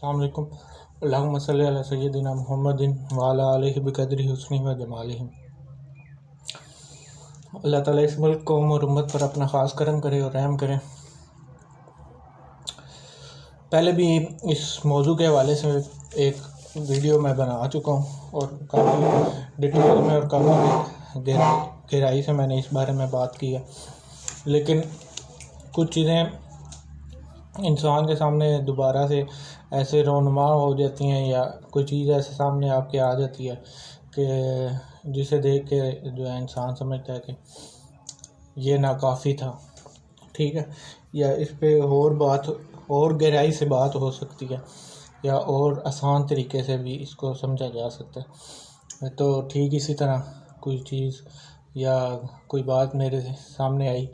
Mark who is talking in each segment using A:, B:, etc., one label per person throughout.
A: السلام علیکم۔ اللہم صلی علی سیدنا محمد وعلی آلہ بقدر حسنہ و جمالہ۔ اللہ تعالیٰ اس ملک قوم اور امت پر اپنا خاص کرم کرے اور رحم کرے۔ پہلے بھی اس موضوع کے حوالے سے ایک ویڈیو میں بنا چکا ہوں اور کافی ڈیٹیل میں اور کافی گہرائی سے میں نے اس بارے میں بات کی ہے، لیکن کچھ چیزیں انسان کے سامنے دوبارہ سے ایسے رونما ہو جاتی ہیں یا کوئی چیز ایسے سامنے آپ کے آ جاتی ہے کہ جسے دیکھ کے جو ہے انسان سمجھتا ہے کہ یہ ناکافی تھا، ٹھیک ہے، یا اس پہ اور گہرائی سے بات ہو سکتی ہے یا اور آسان طریقے سے بھی اس کو سمجھا جا سکتا ہے۔ تو ٹھیک اسی طرح کوئی چیز یا کوئی بات میرے سامنے آئی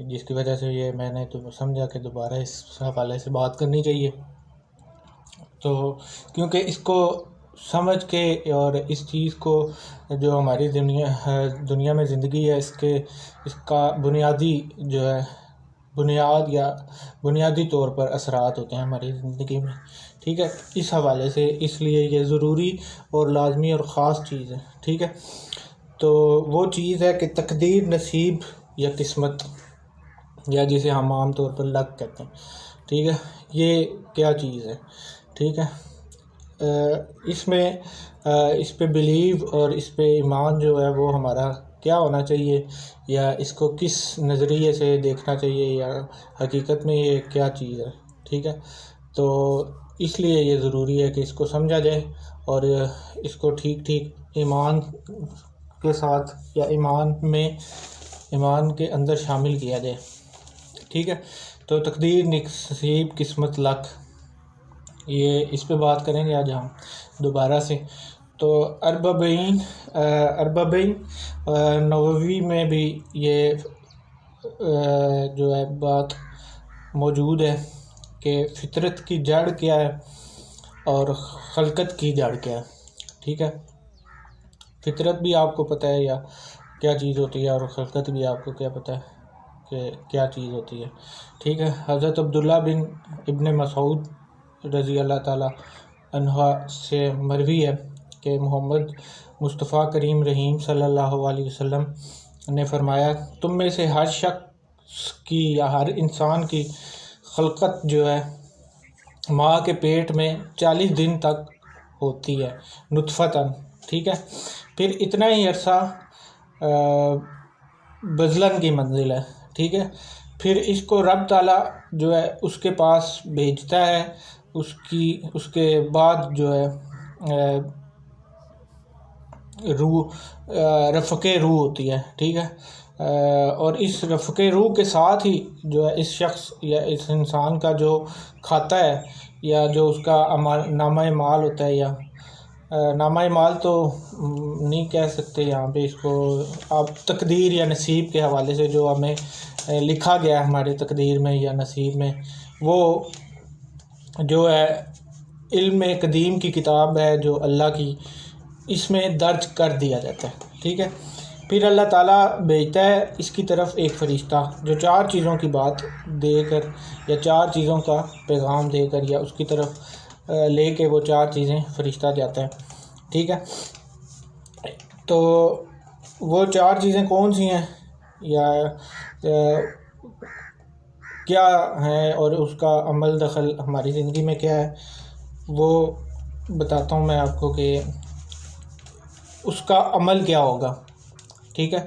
A: جس کی وجہ سے یہ میں نے تو سمجھا کہ دوبارہ اس حوالے سے بات کرنی چاہیے، تو کیونکہ اس کو سمجھ کے اور اس چیز کو جو ہماری دنیا میں زندگی ہے اس کا بنیادی جو ہے بنیادی طور پر اثرات ہوتے ہیں ہماری زندگی میں، ٹھیک ہے، اس حوالے سے اس لیے یہ ضروری اور لازمی اور خاص چیز ہے، ٹھیک ہے۔ تو وہ چیز ہے کہ تقدیر، نصیب یا قسمت، یا جسے ہم عام طور پر لک کہتے ہیں، ٹھیک ہے، یہ کیا چیز ہے، ٹھیک ہے۔ اس پہ بلیو اور اس پہ ایمان جو ہے وہ ہمارا کیا ہونا چاہیے، یا اس کو کس نظریے سے دیکھنا چاہیے، یا حقیقت میں یہ کیا چیز ہے، ٹھیک ہے۔ تو اس لیے یہ ضروری ہے کہ اس کو سمجھا جائے اور اس کو ٹھیک ایمان کے ساتھ یا ایمان کے اندر شامل کیا جائے، ٹھیک ہے۔ تو تقدیر، نصیب، قسمت، لک، یہ اس پہ بات کریں گے آج ہم دوبارہ سے۔ تو اربعین نووی میں بھی یہ جو ہے بات موجود ہے کہ فطرت کی جڑ کیا ہے اور خلقت کی جڑ کیا ہے، ٹھیک ہے۔ فطرت بھی آپ کو پتہ ہے یا کیا چیز ہوتی ہے، اور خلقت بھی آپ کو کیا پتہ ہے کہ کیا چیز ہوتی ہے، ٹھیک ہے۔ حضرت عبداللہ بن ابن مسعود رضی اللہ تعالیٰ عنہ سے مروی ہے کہ محمد مصطفیٰ کریم رحیم صلی اللہ علیہ وسلم نے فرمایا، تم میں سے ہر شخص کی یا ہر انسان کی خلقت جو ہے ماں کے پیٹ میں 40 دن تک ہوتی ہے، نطفتاً، ٹھیک ہے۔ پھر اتنا ہی عرصہ بزلن کی منزل ہے، ٹھیک ہے۔ پھر اس کو رب تعالیٰ جو ہے اس کے پاس بھیجتا ہے، اس کے بعد جو ہے رفق روح ہوتی ہے، ٹھیک ہے۔ اور اس رفق روح کے ساتھ ہی جو ہے اس شخص یا اس انسان کا جو کھاتا ہے یا جو اس کا نامہ مال ہوتا ہے، یا نامہ مال تو نہیں کہہ سکتے یہاں پہ اس کو، آپ تقدیر یا نصیب کے حوالے سے جو ہمیں لکھا گیا ہے ہماری تقدیر میں یا نصیب میں، وہ جو ہے علم قدیم کی کتاب ہے جو اللہ کی، اس میں درج کر دیا جاتا ہے، ٹھیک ہے۔ پھر اللہ تعالیٰ بھیجتا ہے اس کی طرف ایک فرشتہ جو 4 چیزوں کی بات دے کر یا 4 چیزوں کا پیغام دے کر یا اس کی طرف لے کے وہ 4 چیزیں فرشتہ جاتا ہے، ٹھیک ہے۔ تو وہ 4 چیزیں کون سی ہیں یا کیا ہیں اور اس کا عمل دخل ہماری زندگی میں کیا ہے، وہ بتاتا ہوں میں آپ کو کہ اس کا عمل کیا ہوگا، ٹھیک ہے۔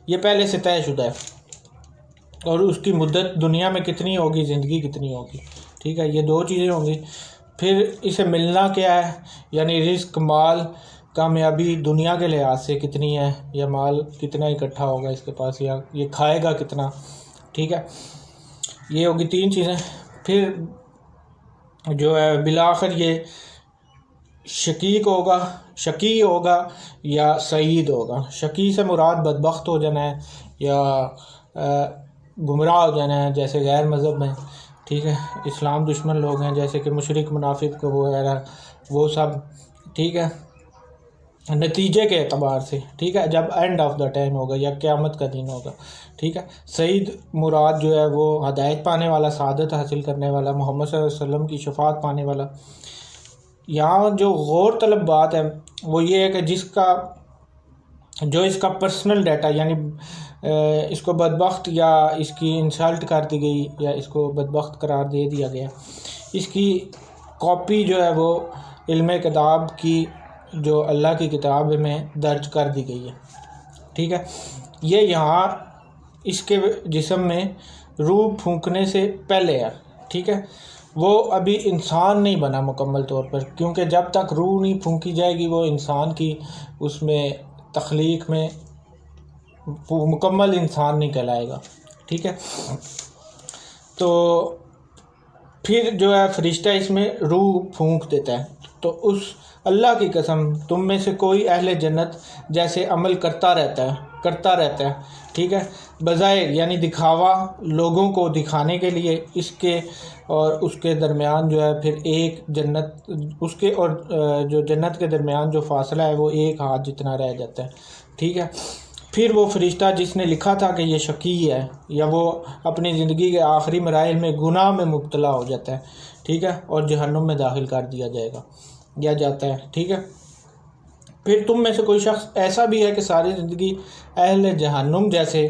A: یہ پہلے سے طے شدہ ہے، اور اس کی مدت دنیا میں کتنی ہوگی، زندگی کتنی ہوگی، ٹھیک ہے، یہ 2 چیزیں ہوں گی۔ پھر اسے ملنا کیا ہے، یعنی رزق، مال، کامیابی دنیا کے لحاظ سے کتنی ہے، یا مال کتنا اکٹھا ہوگا اس کے پاس، یا یہ کھائے گا کتنا، ٹھیک ہے، یہ ہوگی 3 چیزیں۔ پھر جو ہے بالآخر یہ شقی ہوگا یا سعید ہوگا۔ شقی سے مراد بدبخت ہو جانا ہے یا گمراہ ہو جانا ہے، جیسے غیر مذہب میں، ٹھیک ہے، اسلام دشمن لوگ ہیں جیسے کہ مشرک، منافق وغیرہ، وہ سب، ٹھیک ہے، نتیجے کے اعتبار سے، ٹھیک ہے، جب اینڈ آف دا ٹائم ہوگا یا قیامت کا دن ہوگا، ٹھیک ہے۔ سعید مراد جو ہے وہ ہدایت پانے والا، سعادت حاصل کرنے والا، محمد صلی اللہ علیہ وسلم کی شفاعت پانے والا، یہاں جو غور طلب بات ہے وہ یہ ہے کہ جو اس کا پرسنل ڈیٹا یعنی اس کو بدبخت یا اس کی انسلٹ کر دی گئی یا اس کو بدبخت قرار دے دیا گیا، اس کی کاپی جو ہے وہ علم کتاب کی جو اللہ کی کتاب میں درج کر دی گئی ہے، ٹھیک ہے۔ یہ یہاں اس کے جسم میں روح پھونکنے سے پہلے ہے، ٹھیک ہے۔ وہ ابھی انسان نہیں بنا مکمل طور پر، کیونکہ جب تک روح نہیں پھونکی جائے گی وہ انسان کی اس میں تخلیق میں مکمل انسان نہیں کہلائے گا، ٹھیک ہے۔ تو پھر جو ہے فرشتہ اس میں روح پھونک دیتا ہے، تو اس اللہ کی قسم تم میں سے کوئی اہل جنت جیسے عمل کرتا رہتا ہے، ٹھیک ہے، بظاہر یعنی دکھاوا، لوگوں کو دکھانے کے لیے، اس کے اور اس کے درمیان جو ہے پھر ایک جنت، اس کے اور جو جنت کے درمیان جو فاصلہ ہے وہ ایک ہاتھ جتنا رہ جاتا ہے، ٹھیک ہے۔ پھر وہ فرشتہ جس نے لکھا تھا کہ یہ شقی ہے یا وہ اپنی زندگی کے آخری مراحل میں گناہ میں مبتلا ہو جاتا ہے، ٹھیک ہے، اور جہنم میں داخل کر دیا جاتا ہے، ٹھیک ہے۔ پھر تم میں سے کوئی شخص ایسا بھی ہے کہ ساری زندگی اہل جہنم جیسے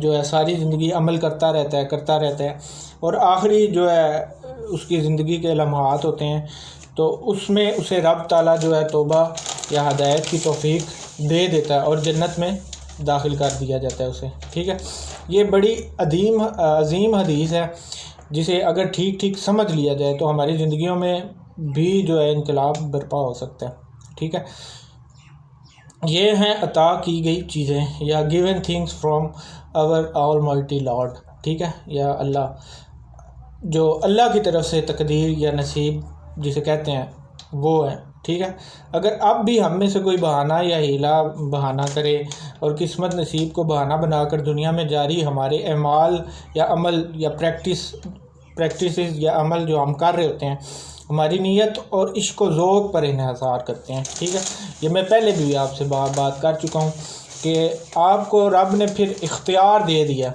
A: جو ہے ساری زندگی عمل کرتا رہتا ہے اور آخری جو ہے اس کی زندگی کے لمحات ہوتے ہیں تو اس میں اسے رب تعالیٰ جو ہے توبہ یا ہدایت کی توفیق دے دیتا ہے اور جنت میں داخل کر دیا جاتا ہے اسے، ٹھیک ہے۔ یہ بڑی عظیم حدیث ہے جسے اگر ٹھیک سمجھ لیا جائے تو ہماری زندگیوں میں بھی جو ہے انقلاب برپا ہو سکتا ہے، ٹھیک ہے۔ یہ ہیں عطا کی گئی چیزیں یا given things from our almighty Lord، ٹھیک ہے، یا اللہ، جو اللہ کی طرف سے تقدیر یا نصیب جسے کہتے ہیں وہ ہے، ٹھیک ہے۔ اگر اب بھی ہم میں سے کوئی بہانہ یا ہیلا بہانہ کرے اور قسمت نصیب کو بہانہ بنا کر دنیا میں جاری ہمارے اعمال یا عمل یا پریکٹسز یا عمل جو ہم کر رہے ہوتے ہیں ہماری نیت اور عشق و ذوق پر انحصار کرتے ہیں، ٹھیک ہے۔ یہ میں پہلے بھی آپ سے بات کر چکا ہوں کہ آپ کو رب نے پھر اختیار دے دیا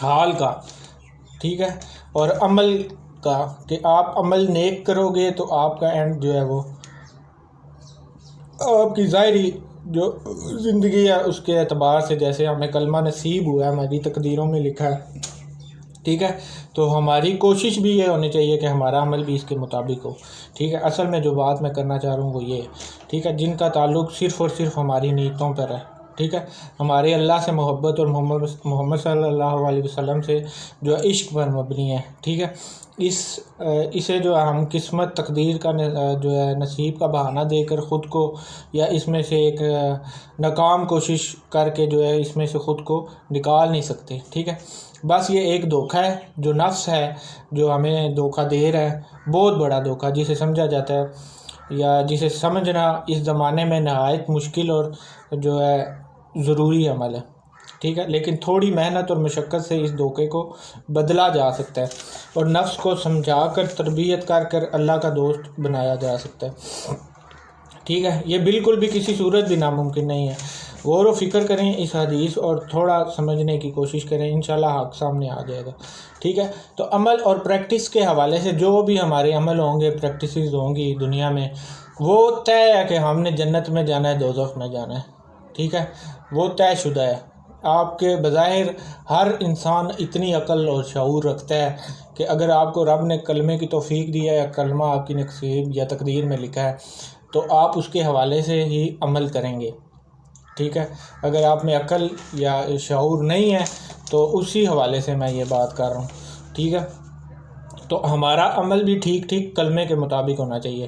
A: حال کا، ٹھیک ہے، اور عمل کا، کہ آپ عمل نیک کرو گے تو آپ کا اینڈ جو ہے وہ آپ کی ظاہری جو زندگی ہے اس کے اعتبار سے جیسے ہمیں کلمہ نصیب ہوا ہے، ہماری تقدیروں میں لکھا ہے، ٹھیک ہے، تو ہماری کوشش بھی یہ ہونی چاہیے کہ ہمارا عمل بھی اس کے مطابق ہو، ٹھیک ہے۔ اصل میں جو بات میں کرنا چاہ رہا ہوں وہ یہ ہے، ٹھیک ہے، جن کا تعلق صرف اور صرف ہماری نیتوں پر ہے، ٹھیک ہے، ہمارے اللہ سے محبت اور محمد صلی اللہ علیہ وسلم سے جو عشق پر مبنی ہے، ٹھیک ہے۔ اسے جو ہم قسمت تقدیر کا جو ہے نصیب کا بہانہ دے کر خود کو یا اس میں سے ایک ناکام کوشش کر کے جو ہے اس میں سے خود کو نکال نہیں سکتے، ٹھیک ہے۔ بس یہ ایک دھوکہ ہے جو نفس ہے جو ہمیں دھوکہ دے رہا ہے، بہت بڑا دھوکہ جسے سمجھا جاتا ہے یا جسے سمجھنا اس زمانے میں نہایت مشکل اور جو ہے ضروری عمل ہے، ٹھیک ہے، لیکن تھوڑی محنت اور مشقت سے اس دھوکے کو بدلا جا سکتا ہے اور نفس کو سمجھا کر تربیت کر اللہ کا دوست بنایا جا سکتا ہے، ٹھیک ہے۔ یہ بالکل بھی کسی صورت بھی ناممکن نہیں ہے۔ غور و فکر کریں اس حدیث اور تھوڑا سمجھنے کی کوشش کریں، انشاءاللہ حق سامنے آ جائے گا، ٹھیک ہے۔ تو عمل اور پریکٹس کے حوالے سے جو بھی ہمارے عمل ہوں گے، پریکٹسز ہوں گی دنیا میں، وہ طے ہے کہ ہم نے جنت میں جانا ہے دوزخ میں جانا ہے، ٹھیک ہے، وہ طے شدہ ہے۔ آپ کے بظاہر ہر انسان اتنی عقل اور شعور رکھتا ہے کہ اگر آپ کو رب نے کلمے کی توفیق دی ہے یا کلمہ آپ کی نصیب یا تقدیر میں لکھا ہے تو آپ اس کے حوالے سے ہی عمل کریں گے، ٹھیک ہے۔ اگر آپ میں عقل یا شعور نہیں ہے تو اسی حوالے سے میں یہ بات کر رہا ہوں، ٹھیک ہے۔ تو ہمارا عمل بھی ٹھیک کلمے کے مطابق ہونا چاہیے،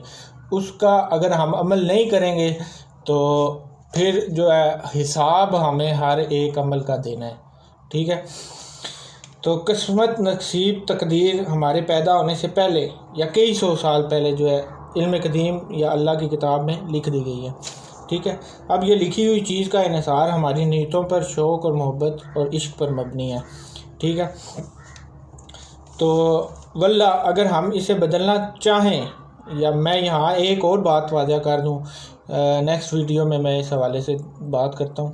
A: اس کا اگر ہم عمل نہیں کریں گے تو پھر جو ہے حساب ہمیں ہر ایک عمل کا دینا ہے، ٹھیک ہے۔ تو قسمت نصیب تقدیر ہمارے پیدا ہونے سے پہلے یا کئی سو سال پہلے جو ہے علم قدیم یا اللہ کی کتاب میں لکھ دی گئی ہے، ٹھیک ہے۔ اب یہ لکھی ہوئی چیز کا انحصار ہماری نیتوں پر، شوق اور محبت اور عشق پر مبنی ہے، ٹھیک ہے۔ تو واللہ اگر ہم اسے بدلنا چاہیں، یا میں یہاں ایک اور بات واضح کر دوں، نیکسٹ ویڈیو میں اس حوالے سے بات کرتا ہوں۔